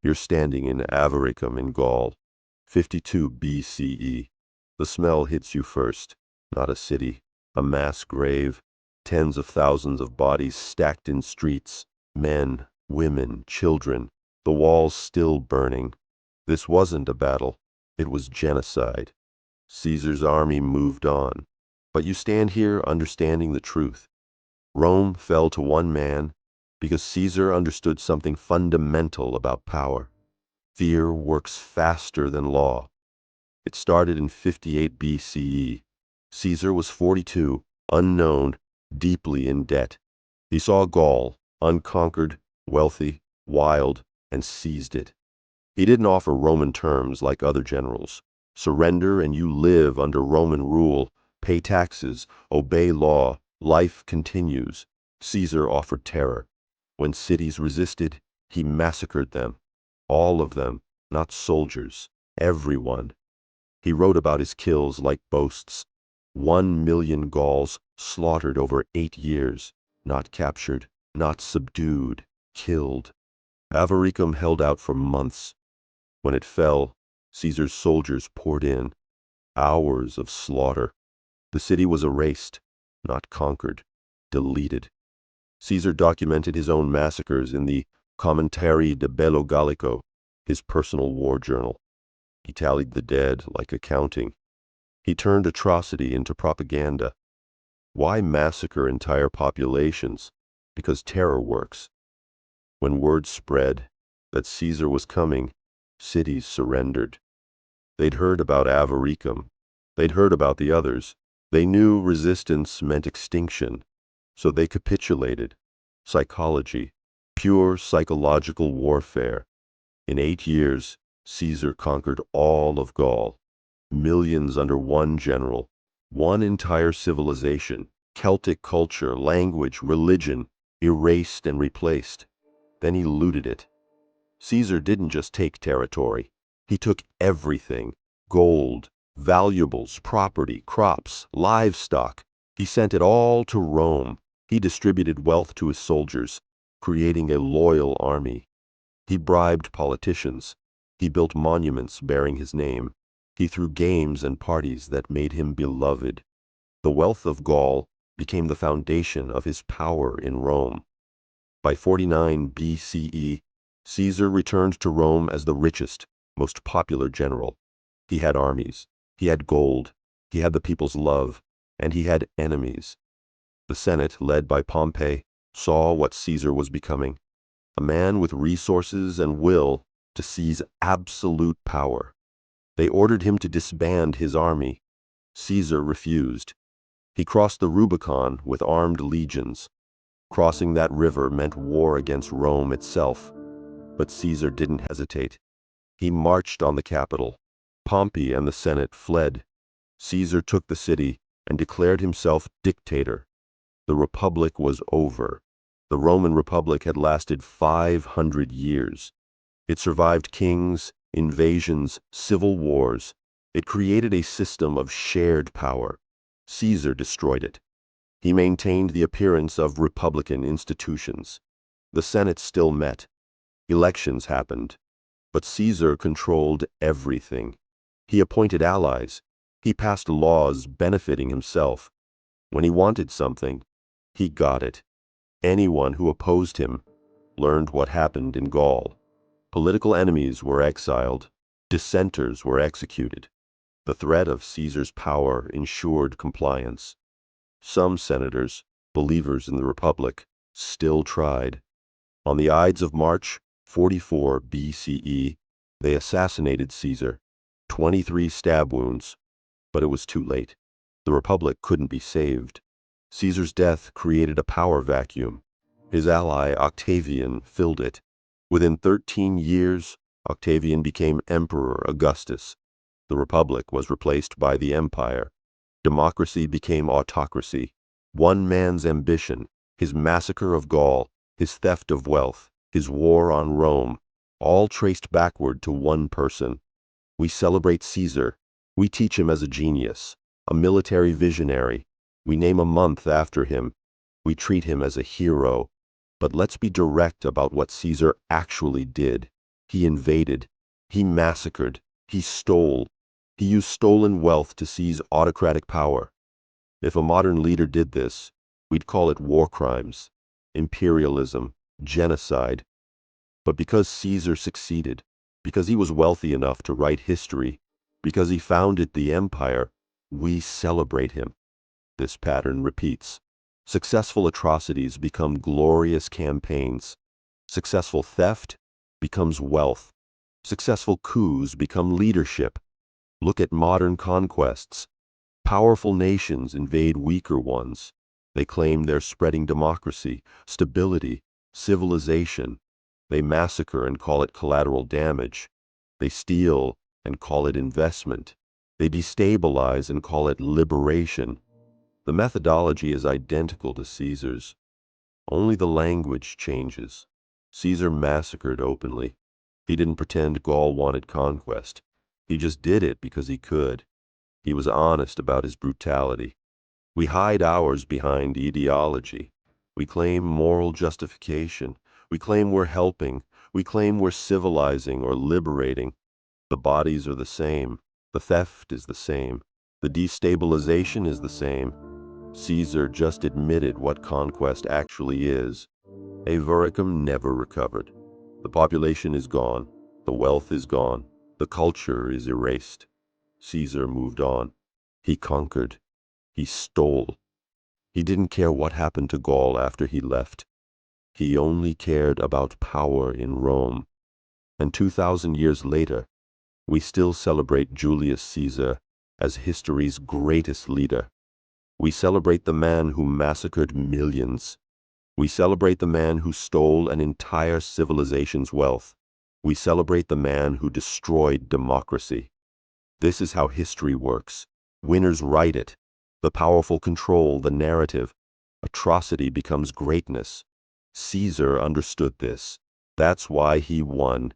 You're standing in Avaricum in Gaul, 52 BCE. The smell hits you first. Not a city, a mass grave, tens of thousands of bodies stacked in streets, men, women, children, the walls still burning. This wasn't a battle, it was genocide. Caesar's army moved on. But you stand here understanding the truth. Rome fell to one man because Caesar understood something fundamental about power. Fear works faster than law. It started in 58 BCE. Caesar was 42, unknown, deeply in debt. He saw Gaul, unconquered, wealthy, wild, and seized it. He didn't offer Roman terms like other generals. Surrender and you live under Roman rule, pay taxes, obey law, life continues. Caesar offered terror. When cities resisted, he massacred them. All of them, not soldiers, everyone. He wrote about his kills like boasts. 1 million Gauls slaughtered over 8 years, not captured, not subdued, killed. Avaricum held out for months. When it fell, Caesar's soldiers poured in. Hours of slaughter. The city was erased, not conquered, deleted. Caesar documented his own massacres in the Commentari de Bello Gallico, his personal war journal. He tallied the dead like accounting. He turned atrocity into propaganda. Why massacre entire populations? Because terror works. When word spread that Caesar was coming, cities surrendered. They'd heard about Avaricum. They'd heard about the others. They knew resistance meant extinction, so they capitulated. Psychology, pure psychological warfare. In 8 years, Caesar conquered all of Gaul. Millions under one general, one entire civilization, Celtic culture, language, religion, erased and replaced. Then he looted it. Caesar didn't just take territory. He took everything: gold, valuables, property, crops, livestock. He sent it all to Rome. He distributed wealth to his soldiers, creating a loyal army. He bribed politicians. He built monuments bearing his name. He threw games and parties that made him beloved. The wealth of Gaul became the foundation of his power in Rome. By 49 BCE, Caesar returned to Rome as the richest, most popular general. He had armies, he had gold, he had the people's love, and he had enemies. The Senate, led by Pompey, saw what Caesar was becoming: a man with resources and will to seize absolute power. They ordered him to disband his army. Caesar refused. He crossed the Rubicon with armed legions. Crossing that river meant war against Rome itself. But Caesar didn't hesitate. He marched on the capital. Pompey and the Senate fled. Caesar took the city and declared himself dictator. The Republic was over. The Roman Republic had lasted 500 years. It survived kings, invasions, civil wars. It created a system of shared power. Caesar destroyed it. He maintained the appearance of republican institutions. The Senate still met. Elections happened. But Caesar controlled everything. He appointed allies. He passed laws benefiting himself. When he wanted something, he got it. Anyone who opposed him learned what happened in Gaul. Political enemies were exiled. Dissenters were executed. The threat of Caesar's power ensured compliance. Some senators, believers in the Republic, still tried. On the Ides of March, 44 BCE, they assassinated Caesar. 23 stab wounds. But it was too late. The Republic couldn't be saved. Caesar's death created a power vacuum. His ally Octavian filled it. Within 13 years, Octavian became Emperor Augustus. The Republic was replaced by the Empire. Democracy became autocracy. One man's ambition, his massacre of Gaul, his theft of wealth, his war on Rome, all traced backward to one person. We celebrate Caesar. We teach him as a genius, a military visionary. We name a month after him. We treat him as a hero. But let's be direct about what Caesar actually did. He invaded. He massacred. He stole. He used stolen wealth to seize autocratic power. If a modern leader did this, we'd call it war crimes, imperialism, genocide. But because Caesar succeeded, because he was wealthy enough to write history, because he founded the empire, we celebrate him. This pattern repeats. Successful atrocities become glorious campaigns. Successful theft becomes wealth. Successful coups become leadership. Look at modern conquests. Powerful nations invade weaker ones. They claim they're spreading democracy, stability, civilization. They massacre and call it collateral damage. They steal and call it investment. They destabilize and call it liberation. The methodology is identical to Caesar's. Only the language changes. Caesar massacred openly. He didn't pretend Gaul wanted conquest. He just did it because he could. He was honest about his brutality. We hide ours behind ideology. We claim moral justification. We claim we're helping. We claim we're civilizing or liberating. The bodies are the same. The theft is the same. The destabilization is the same. Caesar just admitted what conquest actually is. Avaricum never recovered. The population is gone. The wealth is gone. The culture is erased. Caesar moved on. He conquered. He stole. He didn't care what happened to Gaul after he left. He only cared about power in Rome. And 2,000 years later, we still celebrate Julius Caesar as history's greatest leader. We celebrate the man who massacred millions. We celebrate the man who stole an entire civilization's wealth. We celebrate the man who destroyed democracy. This is how history works. Winners write it. The powerful control the narrative. Atrocity becomes greatness. Caesar understood this. That's why he won.